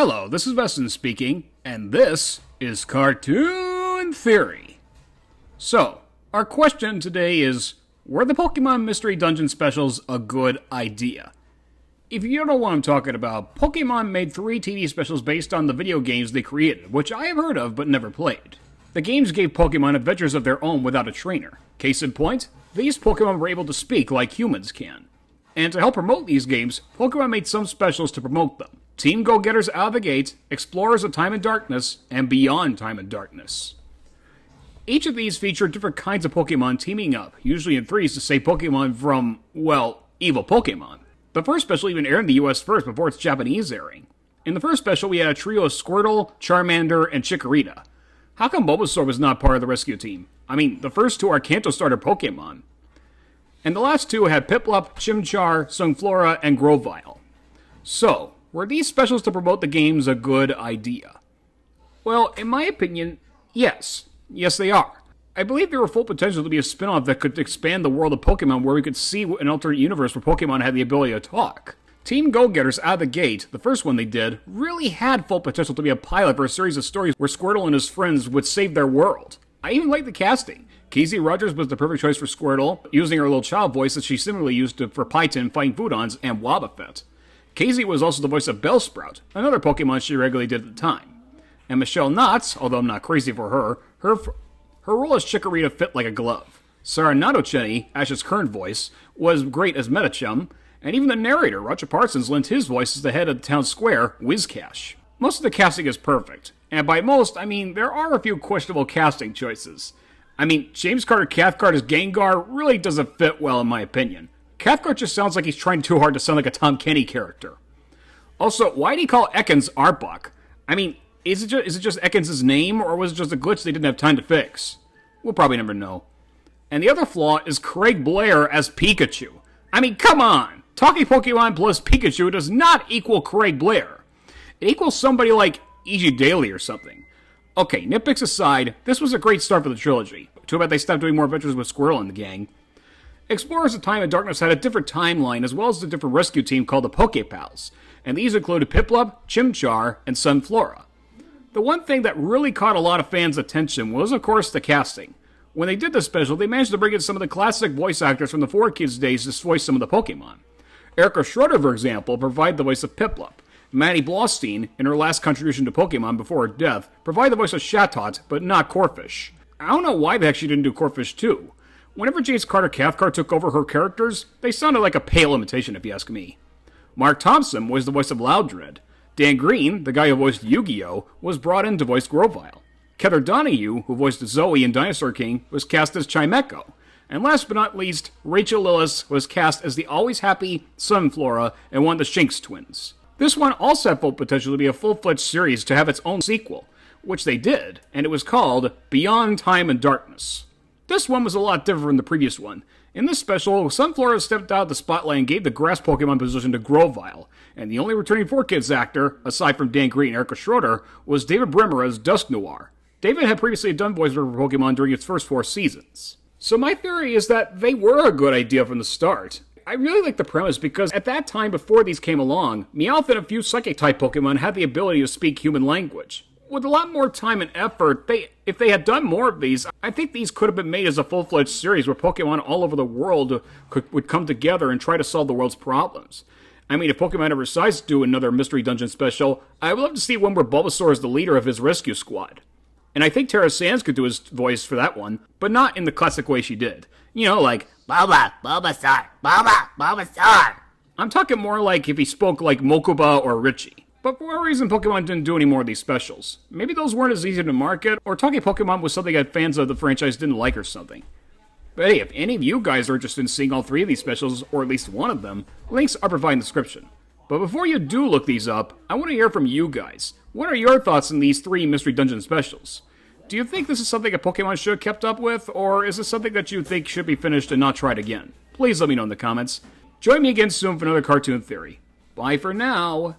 Hello, this is Veston speaking, and this is Cartoon Theory. So, our question today is, were the Pokemon Mystery Dungeon specials a good idea? If you don't know what I'm talking about, Pokemon made 3 TV specials based on the video games they created, which I have heard of but never played. The games gave Pokemon adventures of their own without a trainer. Case in point, these Pokemon were able to speak like humans can. And to help promote these games, Pokemon made some specials to promote them. Team Go-Getters Out of the Gate, Explorers of Time and Darkness, and Beyond Time and Darkness. Each of these featured different kinds of Pokemon teaming up, usually in threes to save Pokemon from, well, evil Pokemon. The first special even aired in the US first before its Japanese airing. In the first special, we had a trio of Squirtle, Charmander, and Chikorita. How come Bulbasaur was not part of the rescue team? I mean, the first 2 are Kanto starter Pokemon. And the last 2 had Piplup, Chimchar, Sunflora, and Grovyle. So, were these specials to promote the games a good idea? Well, in my opinion, yes. Yes, they are. I believe there were full potential to be a spin-off that could expand the world of Pokemon where we could see an alternate universe where Pokemon had the ability to talk. Team Go-Getters Out of the Gate, the first one they did, really had full potential to be a pilot for a series of stories where Squirtle and his friends would save their world. I even liked the casting. Casey Rogers was the perfect choice for Squirtle, using her little child voice that she similarly used for Python fighting Foodons and Wobbuffet. Casey was also the voice of Bellsprout, another Pokemon she regularly did at the time. And Michelle Knotts, although I'm not crazy for her role as Chikorita fit like a glove. Sarah Natochenny, Ash's current voice, was great as Medichum, and even the narrator, Roger Parsons, lent his voice as the head of the town square, Whiscash. Most of the casting is perfect, and by most, I mean there are a few questionable casting choices. I mean, James Carter Cathcart as Gengar really doesn't fit well in my opinion. Cathcart just sounds like he's trying too hard to sound like a Tom Kenny character. Also, why did he call Ekans Arbok? I mean, is it just Ekans' name, or was it just a glitch they didn't have time to fix? We'll probably never know. And the other flaw is Craig Blair as Pikachu. I mean, come on! Talking Pokemon plus Pikachu does not equal Craig Blair. It equals somebody like E.G. Daily or something. Okay, nitpicks aside, this was a great start for the trilogy. Too bad they stopped doing more adventures with Squirrel and the gang. Explorers of Time and Darkness had a different timeline as well as a different rescue team called the Pokepals, and these included Piplup, Chimchar, and Sunflora. The one thing that really caught a lot of fans' attention was, of course, the casting. When they did this special, they managed to bring in some of the classic voice actors from the 4Kids days to voice some of the Pokemon. Erica Schroeder, for example, provided the voice of Piplup. Maddie Blostein, in her last contribution to Pokemon before her death, provided the voice of Chatot, but not Corphish. I don't know why the heck she didn't do Corphish too. Whenever James Carter Cathcart took over her characters, they sounded like a pale imitation if you ask me. Mark Thompson was the voice of Loudred. Dan Green, the guy who voiced Yu-Gi-Oh!, was brought in to voice Grovyle. Heather Donahue, who voiced Zoe in Dinosaur King, was cast as Chimecho. And last but not least, Rachel Lillis was cast as the always happy Sunflora in one of the Shinx twins. This one also had full potential to be a full-fledged series to have its own sequel, which they did, and it was called Beyond Time and Darkness. This one was a lot different from the previous one. In this special, Sunflora stepped out of the spotlight and gave the grass Pokemon position to Grovyle, and the only returning 4Kids actor, aside from Dan Green and Erica Schroeder, was David Brimmer as Dusknoir. David had previously done voiceover for Pokemon during its first 4 seasons. So my theory is that they were a good idea from the start. I really like the premise because at that time before these came along, Meowth and a few Psychic-type Pokemon had the ability to speak human language. With a lot more time and effort, if they had done more of these, I think these could have been made as a full-fledged series where Pokemon all over the world would come together and try to solve the world's problems. I mean, if Pokemon ever decides to do another Mystery Dungeon special, I would love to see one where Bulbasaur is the leader of his rescue squad. And I think Tara Sands could do his voice for that one, but not in the classic way she did. You know, like, Bulbasaur. I'm talking more like if he spoke like Mokuba or Richie. But for whatever reason, Pokemon didn't do any more of these specials. Maybe those weren't as easy to market, or talking Pokemon was something that fans of the franchise didn't like or something. But hey, if any of you guys are interested in seeing all 3 of these specials, or at least one of them, links are provided in the description. But before you do look these up, I want to hear from you guys. What are your thoughts on these 3 Mystery Dungeon specials? Do you think this is something that Pokemon should have kept up with, or is this something that you think should be finished and not tried again? Please let me know in the comments. Join me again soon for another Cartoon Theory. Bye for now.